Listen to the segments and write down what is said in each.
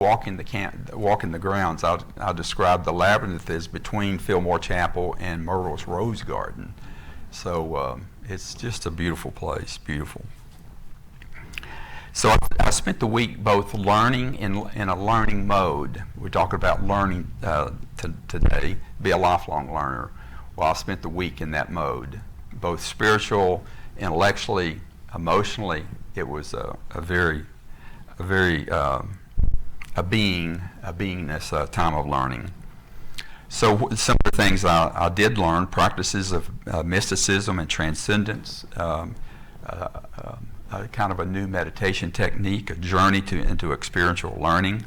walking the grounds, I'll describe the labyrinth as between Fillmore Chapel and Myrtle's Rose Garden. So it's just a beautiful place, beautiful. So I spent the week both learning in a learning mode. We're talking about learning today, be a lifelong learner. Well, I spent the week in that mode, both spiritual, intellectually, emotionally. It was a beingness time of learning. So some of the things I did learn: practices of mysticism and transcendence. Kind of a new meditation technique, a journey into experiential learning.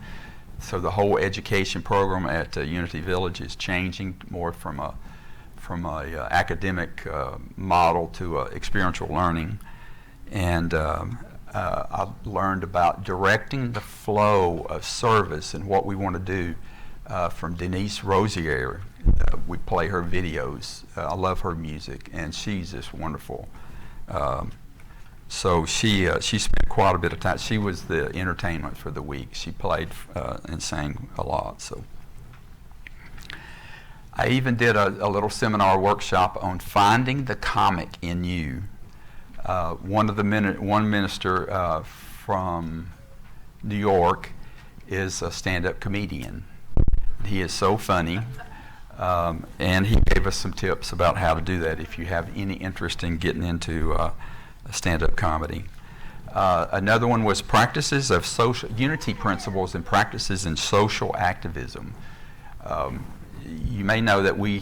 So the whole education program at Unity Village is changing more from a academic model to experiential learning. And I learned about directing the flow of service and what we want to do from Denise Rosier. We play her videos. I love her music, and she's just wonderful. So she spent quite a bit of time. She was the entertainment for the week. She played and sang a lot. So I even did a little seminar workshop on finding the comic in you. One minister from New York is a stand-up comedian. He is so funny. And he gave us some tips about how to do that if you have any interest in getting into stand-up comedy. Another one was practices of unity principles and practices in social activism. You may know that we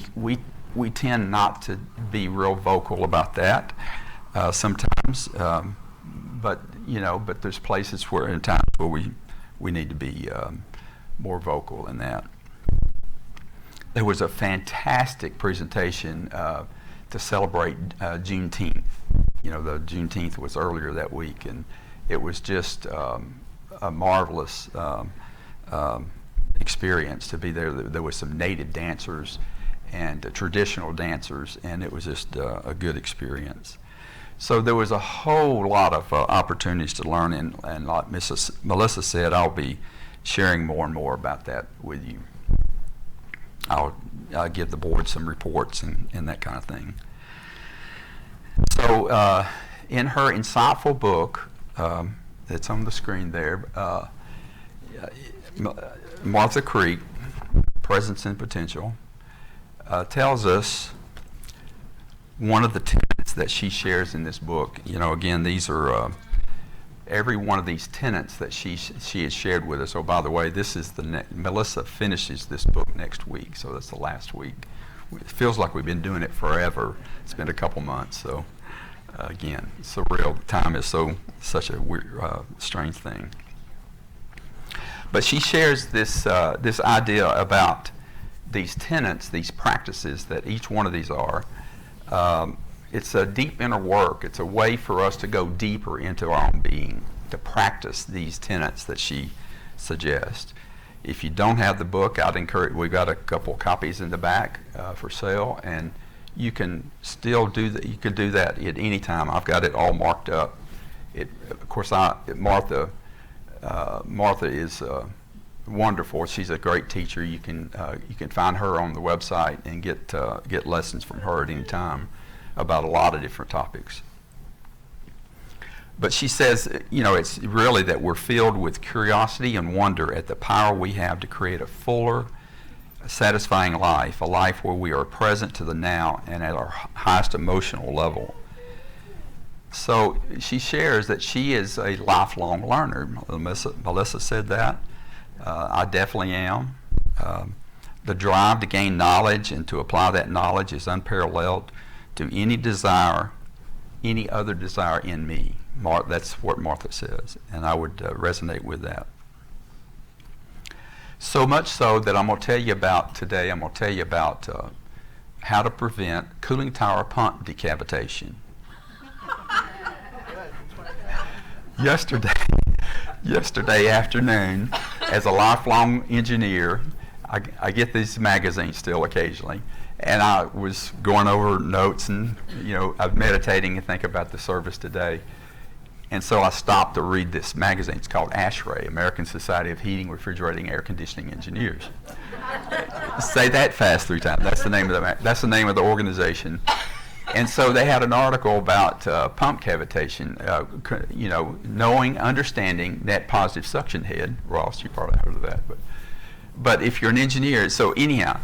tend not to be real vocal about that sometimes, but there's places and times where we need to be more vocal in that. There was a fantastic presentation to celebrate Juneteenth. The Juneteenth was earlier that week, and it was just a marvelous experience to be there. There was some native dancers and traditional dancers, and it was just a good experience. So there was a whole lot of opportunities to learn, and like Mrs. Melissa said, I'll be sharing more and more about that with you. I'll give the board some reports and that kind of thing. So in her insightful book, that's on the screen there, Martha Creek, Presence and Potential, tells us one of the tenets that she shares in this book. Again, these are every one of these tenets that she has shared with us. Oh, by the way, this is Melissa finishes this book next week, so that's the last week. It feels like we've been doing it forever. It's been a couple months, so again, it's surreal. Time is such a weird, strange thing. But she shares this idea about these tenets, these practices that each one of these are. It's a deep inner work. It's a way for us to go deeper into our own being, to practice these tenets that she suggests. If you don't have the book, I'd encourage. We've got a couple copies in the back for sale, and you can still do that. You can do that at any time. I've got it all marked up. Of course, Martha is wonderful. She's a great teacher. You can find her on the website and get lessons from her at any time about a lot of different topics. But she says, it's really that we're filled with curiosity and wonder at the power we have to create a fuller, satisfying life, a life where we are present to the now and at our highest emotional level. So she shares that she is a lifelong learner. Melissa said that. I definitely am. The drive to gain knowledge and to apply that knowledge is unparalleled to any other desire in me. That's what Martha says, and I would resonate with that. So much so that I'm going to tell you about today. I'm going to tell you about how to prevent cooling tower pump decapitation. Yesterday afternoon, as a lifelong engineer, I get these magazines still occasionally, and I was going over notes and I'm meditating and think about the service today. And so I stopped to read this magazine. It's called ASHRAE, American Society of Heating, Refrigerating, Air Conditioning Engineers. Say that fast 3 times. That's the name of the organization. And so they had an article about pump cavitation, understanding net positive suction head. Ross, you probably heard of that. But if you're an engineer, so anyhow,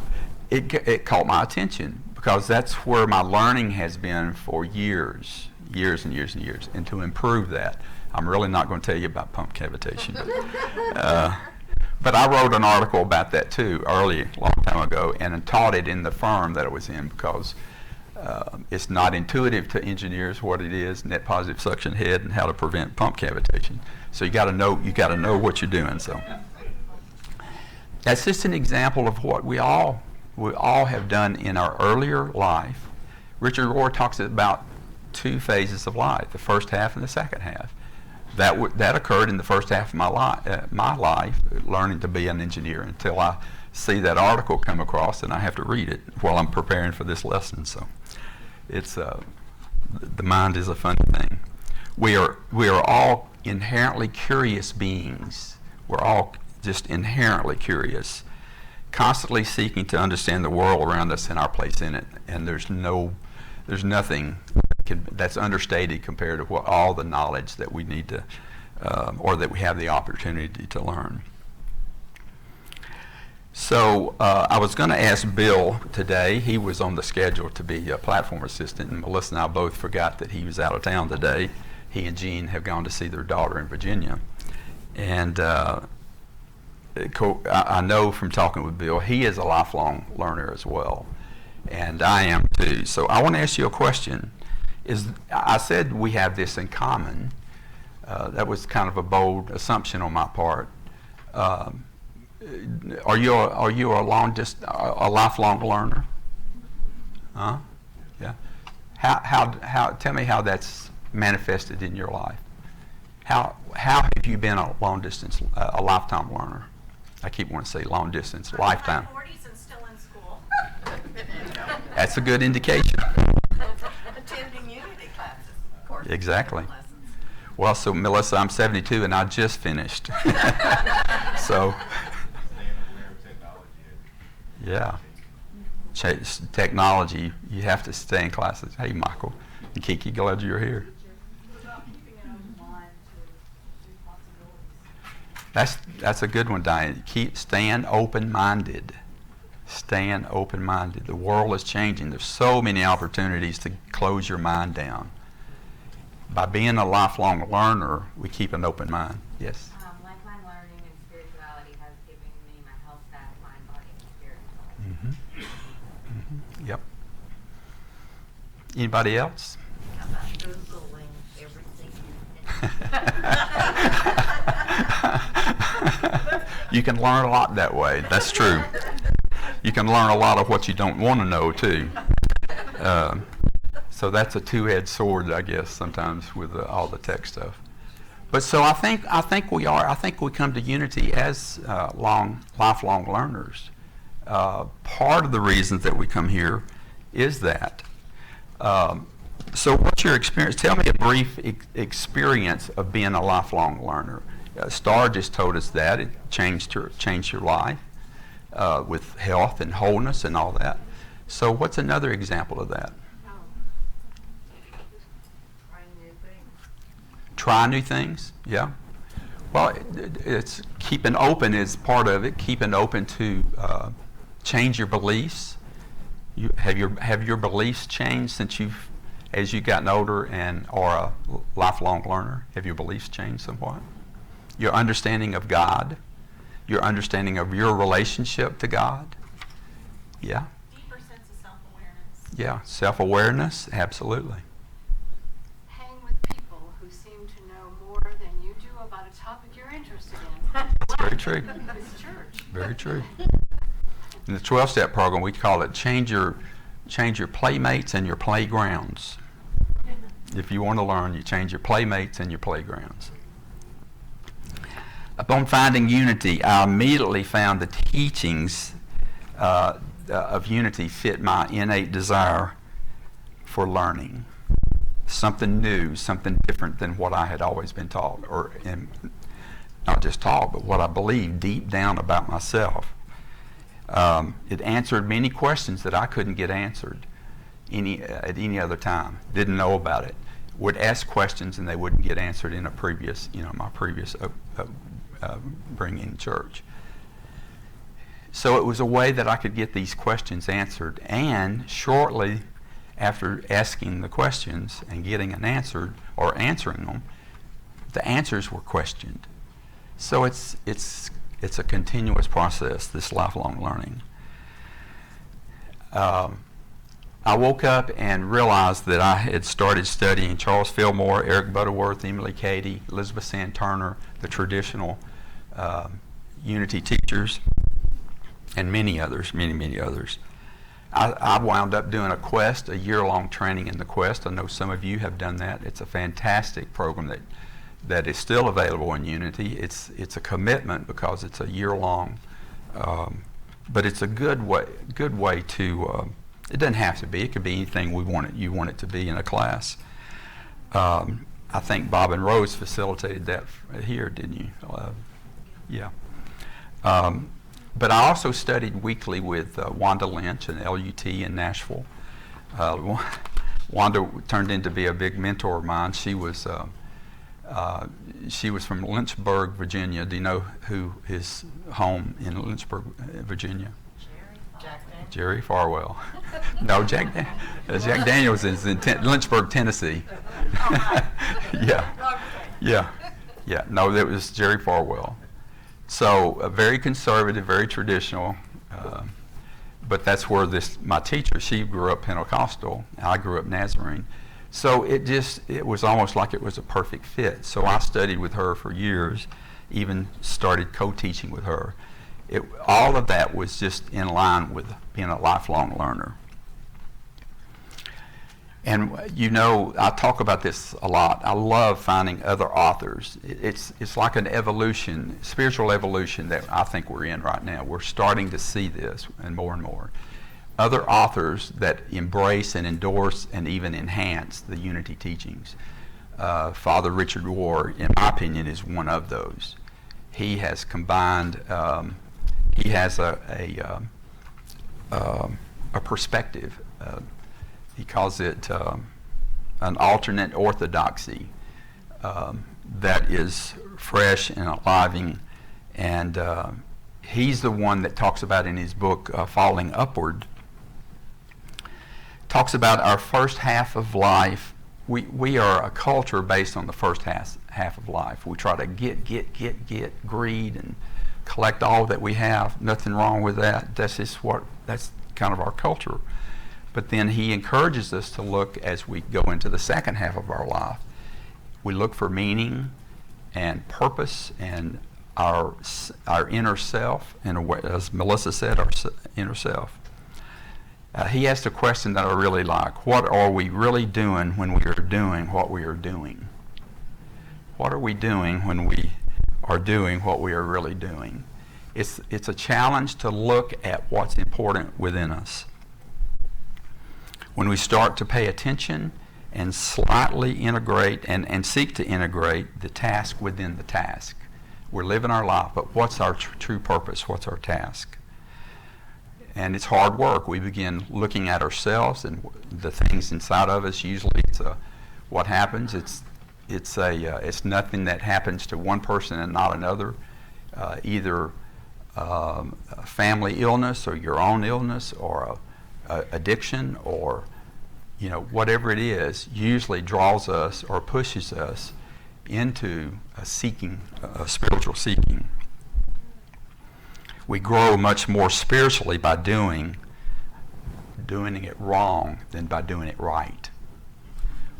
it caught my attention because that's where my learning has been for years and years. And to improve that, I'm really not going to tell you about pump cavitation. But I wrote an article about that too, a long time ago, and taught it in the firm that I was in because it's not intuitive to engineers what it is, net positive suction head, and how to prevent pump cavitation. So you got to know what you're doing. So that's just an example of what we all have done in our earlier life. Richard Rohr talks about 2 phases of life: the first half and the second half. That occurred in the first half of my life, learning to be an engineer, until I see that article come across and I have to read it while I'm preparing for this lesson. So it's the mind is a funny thing. We are all inherently curious beings. We're all just inherently curious, constantly seeking to understand the world around us and our place in it. And there's nothing that's understated compared to all the knowledge that we need to, or that we have the opportunity to learn. So I was going to ask Bill today. He was on the schedule to be a platform assistant, and Melissa and I both forgot that he was out of town today. He and Jean have gone to see their daughter in Virginia. And I know from talking with Bill, he is a lifelong learner as well. And I am too. So I want to ask you a question. I said we have this in common. That was kind of a bold assumption on my part. Are you a lifelong learner? Huh? Yeah. How? Tell me how that's manifested in your life. How have you been a a lifetime learner? I keep wanting to say long distance, lifetime. I'm in my 40s and still in school. That's a good indication. Attending unity classes, of course. Exactly. Well, so Melissa, I'm 72 and I just finished. So, yeah. Technology, you have to stay in classes. Hey, Michael and Kiki, glad you're here. That's a good one, Diane. Staying open-minded. Staying open-minded. The world is changing. There's so many opportunities to close your mind down. By being a lifelong learner, we keep an open mind. Yes? Lifelong learning and spirituality has given me my health back, mind, body, and spirit. Mm-hmm. Yep. Anybody else? How about Googling everything You can learn a lot that way. That's true. You can learn a lot of what you don't want to know, too. So that's a two-edged sword, I guess, sometimes with all the tech stuff. But so I think we come to unity as lifelong learners. Part of the reasons that we come here is that. So what's your experience? Tell me a brief experience of being a lifelong learner. Star just told us that it changed your life with health and wholeness and all that. So what's another example of that? Try new things, yeah. Well, it's keeping open is part of it. Keeping open to change your beliefs. Have your beliefs changed as you've gotten older and are a lifelong learner? Have your beliefs changed somewhat? Your understanding of God, your understanding of your relationship to God, yeah. Deeper sense of self-awareness. Yeah, self-awareness, absolutely. Hang with people who seem to know more than you do about a topic you're interested in. That's very true. It's church. Very true. In the 12-step program, we call it change your playmates and your playgrounds. If you want to learn, you change your playmates and your playgrounds. Upon finding unity, I immediately found the teachings of unity fit my innate desire for learning. something new, something different than what I had always been taught, or not just taught, but what I believed deep down about myself. It answered many questions that I couldn't get answered at any other time. Didn't know about it. Would ask questions and they wouldn't get answered in my previous bringing in church. So it was a way that I could get these questions answered, and shortly after asking the questions and getting an answer or answering them, the answers were questioned. So it's a continuous process, this lifelong learning. I woke up and realized that I had started studying Charles Fillmore, Eric Butterworth, Emily Cady, Elizabeth Sand Turner, the traditional Unity teachers, and many others, many others. I wound up doing a Quest, a year-long training in the Quest. I know some of you have done that. It's a fantastic program that is still available in Unity. It's a commitment because it's a year-long, but it's a good way to. It doesn't have to be. It could be anything you want it to be in a class. I think Bob and Rose facilitated that here, didn't you? Yeah. But I also studied weekly with Wanda Lynch and LUT in Nashville. Wanda turned into be a big mentor of mine. She was from Lynchburg, Virginia. Do you know who his home in Lynchburg, Virginia? Jerry Farwell. No, Jack Daniels is in Lynchburg, Tennessee. Yeah. No, that was Jerry Farwell. So very conservative, very traditional, but that's where my teacher, she grew up Pentecostal, and I grew up Nazarene. So it was almost like it was a perfect fit. So I studied with her for years, even started co-teaching with her. All of that was just in line with being a lifelong learner. And I talk about this a lot. I love finding other authors. It's like an evolution, spiritual evolution that I think we're in right now. We're starting to see this and more. Other authors that embrace and endorse and even enhance the Unity teachings. Father Richard Ward, in my opinion, is one of those. He has combined. He has a perspective. He calls it an alternate orthodoxy that is fresh and enlivening. And he's the one that talks about in his book, Falling Upward, talks about our first half of life. We are a culture based on the first half of life. We try to get, greed, and collect all that we have. Nothing wrong with that. That's kind of our culture. But then he encourages us to look as we go into the second half of our life. We look for meaning and purpose and our inner self, in a way, as Melissa said, our inner self. He asked a question that I really like. What are we really doing when we are doing what we are doing? What are we doing when we are doing what we are really doing? It's a challenge to look at what's important within us. When we start to pay attention and slightly integrate and seek to integrate the task within the task. We're living our life, but what's our true purpose? What's our task? And it's hard work. We begin looking at ourselves and the things inside of us. Usually it's what happens. It's nothing that happens to one person and not another. Either a family illness or your own illness or addiction or whatever it is usually draws us or pushes us into a spiritual seeking. We grow much more spiritually by doing it wrong than by doing it right.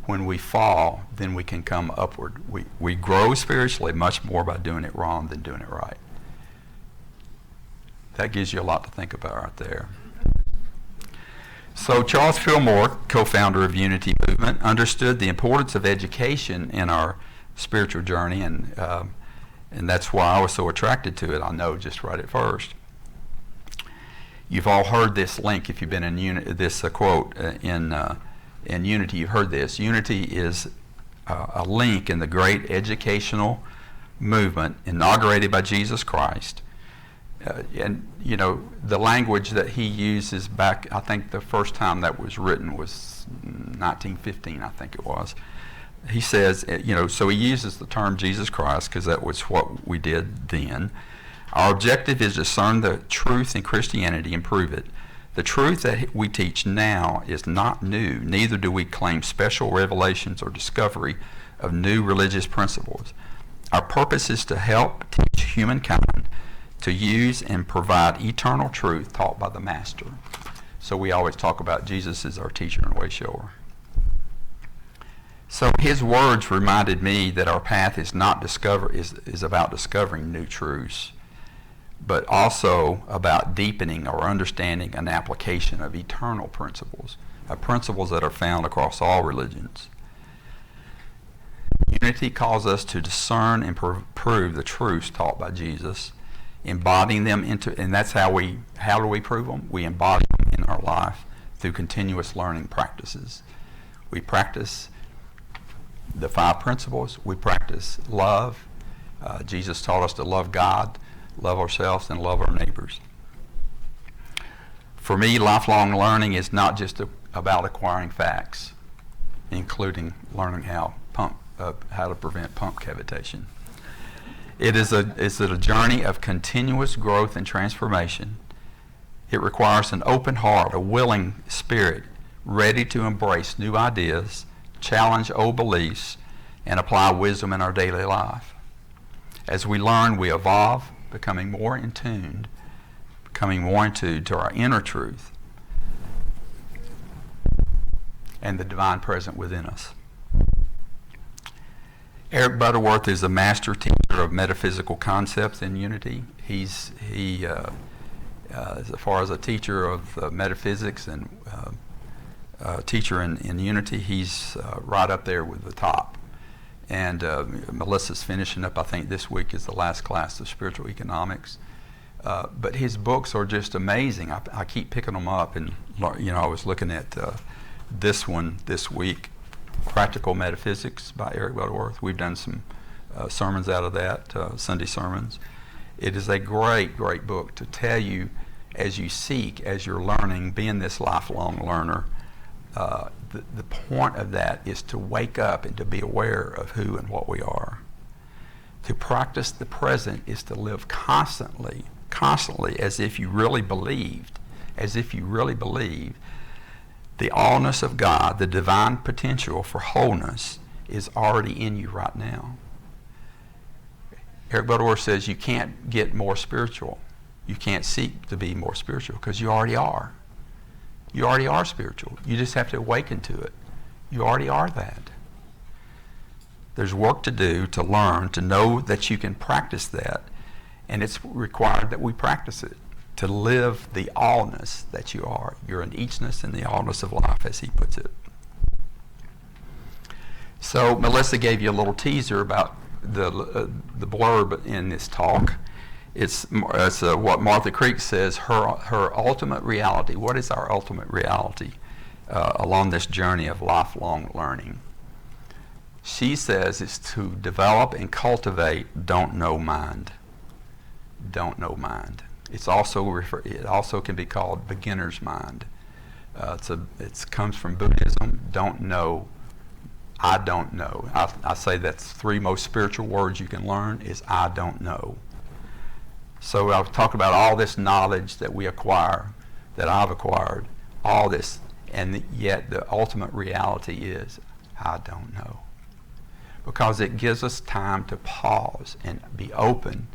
When we fall, then we can come upward. We grow spiritually much more by doing it wrong than doing it right. That gives you a lot to think about right there. So Charles Fillmore, co-founder of Unity Movement, understood the importance of education in our spiritual journey, and that's why I was so attracted to it. I know just right at first. You've all heard this link if you've been in this quote in in unity. You've heard this. Unity is a link in the great educational movement inaugurated by Jesus Christ. And you know, the language that he uses back, I think the first time that was written was 1915, I think it was. He says, you know, so he uses the term Jesus Christ because that was what we did then. Our objective is to discern the truth in Christianity and prove it. The truth that we teach now is not new, neither do we claim special revelations or discovery of new religious principles. Our purpose is to help teach humankind to use and provide eternal truth taught by the Master. So we always talk about Jesus as our teacher and way shower. So his words reminded me that our path is not is about discovering new truths, but also about deepening our understanding and application of eternal principles, principles that are found across all religions. Unity calls us to discern and prove the truths taught by Jesus, embodying them into, and that's how do we prove them? We embody them in our life through continuous learning practices. We practice the 5 principles. We practice love. Jesus taught us to love God, love ourselves, and love our neighbors. For me, lifelong learning is not just about acquiring facts, including learning how to prevent pump cavitation. It's a journey of continuous growth and transformation. It requires an open heart, a willing spirit, ready to embrace new ideas, challenge old beliefs, and apply wisdom in our daily life. As we learn, we evolve, becoming more in tune to our inner truth and the divine present within us. Eric Butterworth is a master teacher of metaphysical concepts in unity. He as far as a teacher of metaphysics and teacher in unity, he's right up there with the top. And Melissa's finishing up, I think this week is the last class of spiritual economics. But his books are just amazing. I keep picking them up, and you know, I was looking at this one this week, Practical Metaphysics by Eric Butterworth. We've done some sermons out of that, Sunday sermons. It is a great, great book to tell you as you seek, as you're learning, being this lifelong learner. The point of that is to wake up and to be aware of who and what we are. To practice the present is to live constantly as if you really believe the allness of God, the divine potential for wholeness is already in you right now. Eric Butterworth says you can't get more spiritual. You can't seek to be more spiritual because you already are. You already are spiritual. You just have to awaken to it. You already are that. There's work to do, to learn, to know that you can practice that, and it's required that we practice it, to live the allness that you are. You're an eachness in the allness of life, as he puts it. So Melissa gave you a little teaser about the blurb in this talk. It's what Martha Creek says, her ultimate reality. What is our ultimate reality along this journey of lifelong learning? She says it's to develop and cultivate don't know mind. Don't know mind. It also can be called beginner's mind. It comes from Buddhism. Don't know. I don't know. I say that's 3 most spiritual words you can learn is I don't know. So I've talked about all this knowledge that we acquire, that I've acquired, all this, and yet the ultimate reality is I don't know. Because it gives us time to pause and be open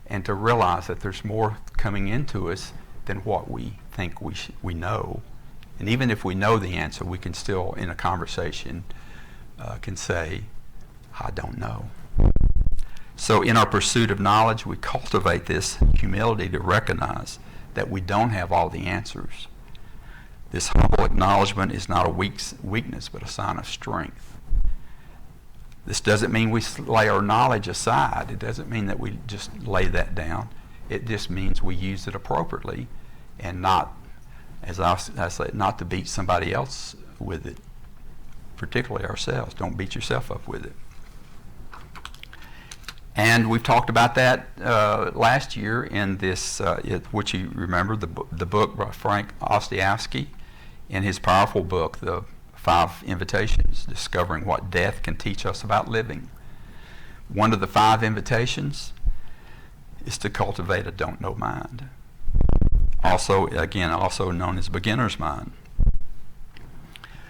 and to realize that there's more coming into us than what we think we know. And even if we know the answer, we can still, in a conversation, can say, I don't know. So in our pursuit of knowledge, we cultivate this humility to recognize that we don't have all the answers. This humble acknowledgement is not a weakness, but a sign of strength. This doesn't mean we lay our knowledge aside. It doesn't mean that we just lay that down. It just means we use it appropriately and not, as I say, not to beat somebody else with it, particularly ourselves. Don't beat yourself up with it. And we've talked about that last year in this, which you remember, the book by Frank Ostiowski, in his powerful book, The 5 Invitations, Discovering What Death Can Teach Us About Living. One of the 5 invitations is to cultivate a don't know mind. Also known as beginner's mind.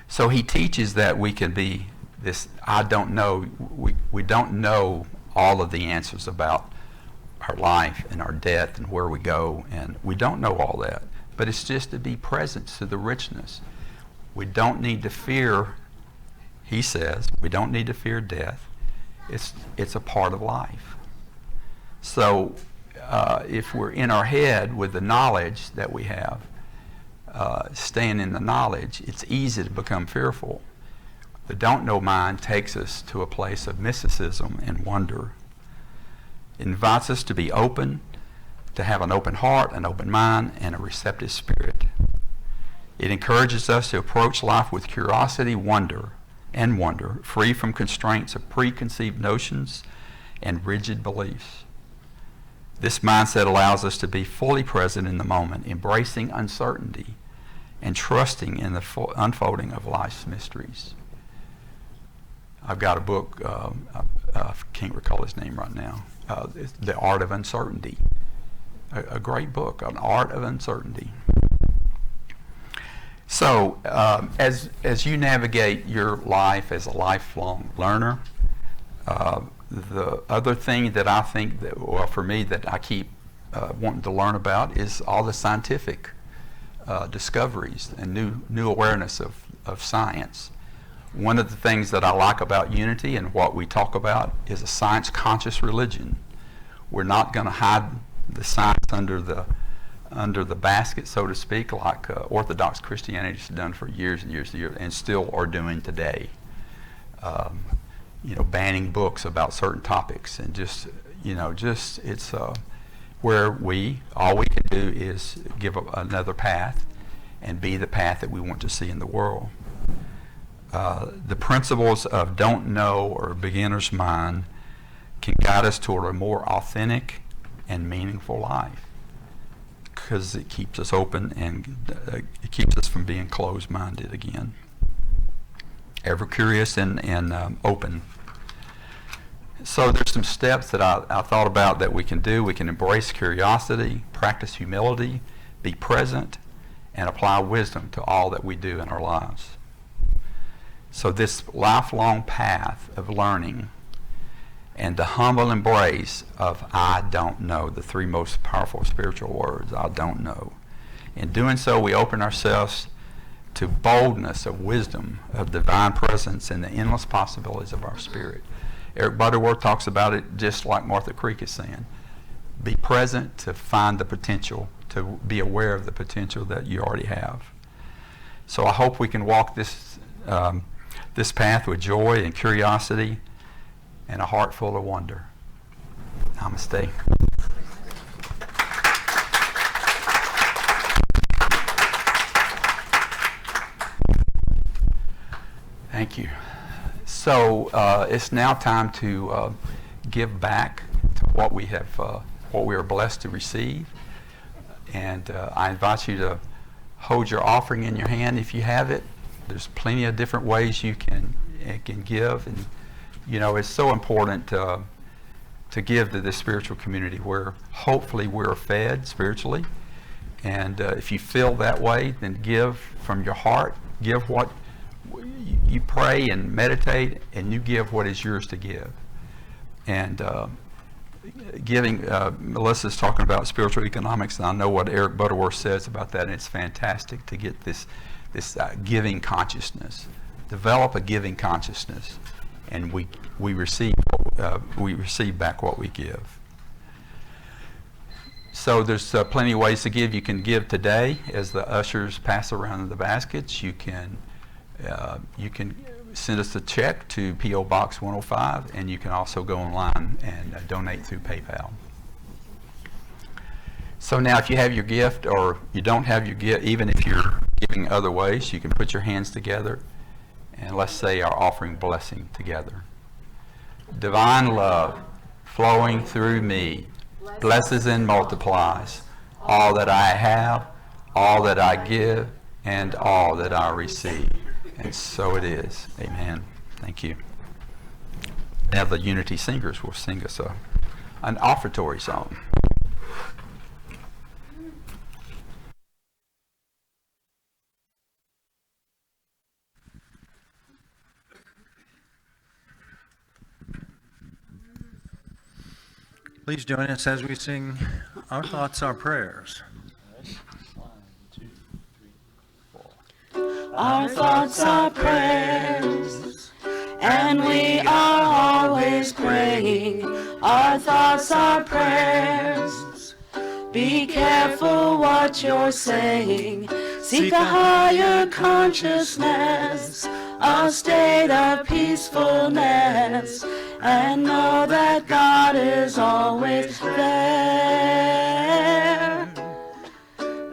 So he teaches that we can be this, I don't know, we don't know all of the answers about our life and our death and where we go, and we don't know all that. But it's just to be present to the richness. We don't need to fear, he says, we don't need to fear death. It's a part of life. So if we're in our head with the knowledge that we have, staying in the knowledge, it's easy to become fearful. The don't know mind takes us to a place of mysticism and wonder. It invites us to be open, to have an open heart, an open mind, and a receptive spirit. It encourages us to approach life with curiosity, wonder, free from constraints of preconceived notions and rigid beliefs. This mindset allows us to be fully present in the moment, embracing uncertainty and trusting in the unfolding of life's mysteries. I've got a book, I can't recall his name right now, The Art of Uncertainty. A great book, An Art of Uncertainty. So, as you navigate your life as a lifelong learner, the other thing that I think that, well, for me, that I keep wanting to learn about is all the scientific discoveries and new awareness of science. One of the things that I like about Unity and what we talk about is a science-conscious religion. We're not going to hide the science under the basket, so to speak, like Orthodox Christianity has done for years and years and years, and still are doing today. Banning books about certain topics, and just it's where all we can do is give another path and be the path that we want to see in the world. The principles of don't know or beginner's mind can guide us toward a more authentic and meaningful life, because it keeps us open and it keeps us from being closed-minded again. Ever curious and open. So there's some steps that I thought about that we can do. We can embrace curiosity, practice humility, be present, and apply wisdom to all that we do in our lives. So this lifelong path of learning and the humble embrace of I don't know, the 3 most powerful spiritual words, I don't know. In doing so, we open ourselves to boldness of wisdom, of divine presence, and the endless possibilities of our spirit. Eric Butterworth talks about it just like Martha Creek is saying. Be present to find the potential, to be aware of the potential that you already have. So I hope we can walk this path with joy and curiosity and a heart full of wonder. Namaste. Thank you. So it's now time to give back to what we are blessed to receive, and I invite you to hold your offering in your hand if you have it. There's plenty of different ways you can give, and it's so important to give to this spiritual community where hopefully we're fed spiritually, and if you feel that way, then give from your heart. Give what you pray and meditate, and you give what is yours to give. And giving, Melissa's talking about spiritual economics, and I know what Eric Butterworth says about that, and it's fantastic to get this giving consciousness. Develop a giving consciousness, and we receive back what we give. So there's plenty of ways to give. You can give today as the ushers pass around the baskets. You can send us a check to P.O. Box 105, and you can also go online and donate through PayPal. So now if you have your gift or you don't have your gift, even if you're giving other ways, you can put your hands together And let's say our offering blessing together. Divine love flowing through me blesses and multiplies all that I have, all that I give, and all that I receive. And so it is. Amen. Thank you. Now the Unity Singers will sing us an offertory song. Please join us as we sing Our Thoughts, Our Prayers. Our thoughts are prayers, and we are always praying. Our thoughts are prayers. Be careful what you're saying. Seek a higher consciousness, a state of peacefulness, and know that God is always there.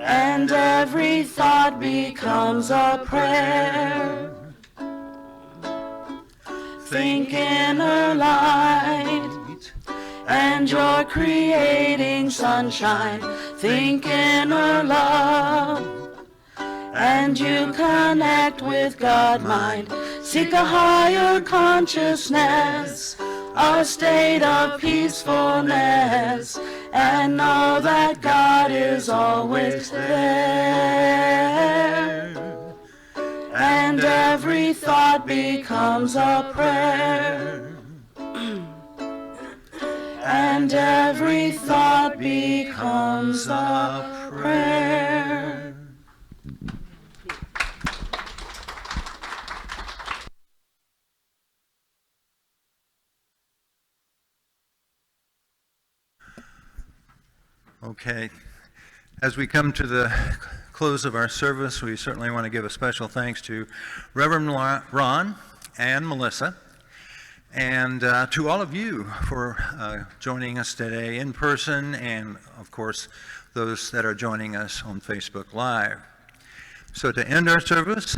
And every thought becomes a prayer. Think inner light, and you're creating sunshine. Think inner love, and you connect with God mind. Seek a higher consciousness, a state of peacefulness, and know that God is always there. And every thought becomes a prayer. And every thought becomes a prayer. Okay. As we come to the close of our service, we certainly want to give a special thanks to Rev Ron and Melissa, and to all of you for joining us today in person, and of course those that are joining us on Facebook Live. So to end our service,